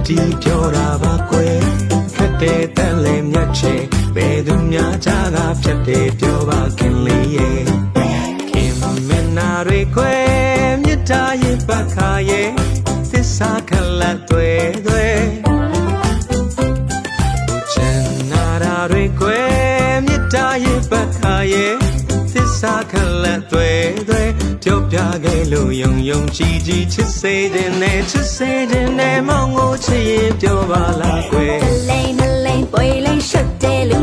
တီးပြောတာပါကွယ်ခက်တဲ့တန်လေမြတ်ချေဘယ်သူများကြားကဖြတ်တယ်ပြောပါခင်လေးရဲ့ခင်မနာတွေကွယ်မြတ်တာရဲ့ပခါရဲ့သစ္စာခလတ်တွေချင်နာတာတွေကွယ်မြတ်တာရဲ့ပခါရဲ့သစ္စာခလတ်တွေပြောပြခဲ့လို့ယုံယုံကြည်ကြည်ချစ်စေတဲ့မောင်ကိုချစ်ရင်ပြောပါလားကွယ်မလိမ့်ပွေလိမ့်ရှုပ်တယ်လူ